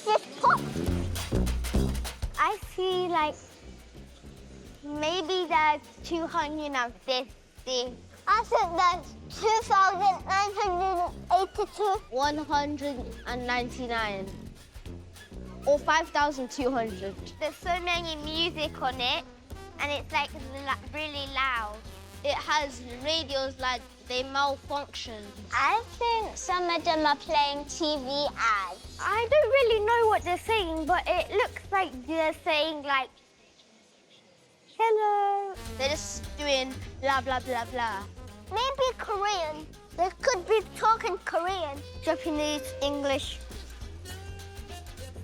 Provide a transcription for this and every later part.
this pot. I see, like, maybe there's 250. I think there's 2,982. 199. Or 5,200. There's so many music on it, and it's, like, really loud. It has radios, like, they malfunction. I think some of them are playing TV ads. I don't really know what they're saying, but it looks like they're saying, like, hello. They're just doing blah, blah, blah, blah. Maybe Korean. They could be talking Korean. Japanese, English,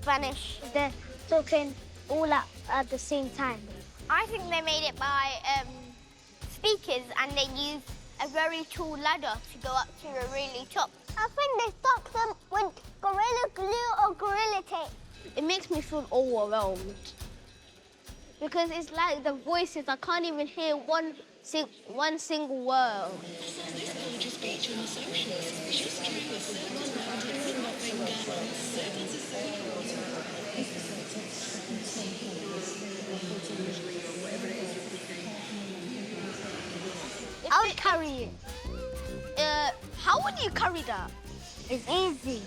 Spanish. They're talking all at the same time. I think they made it by speakers, and they used a very tall ladder to go up to the really top. I think they stuck them with Gorilla Glue or Gorilla Tape. It makes me feel overwhelmed. Because it's like the voices, I can't even hear one single word. I would carry it. How would you carry that? It's easy.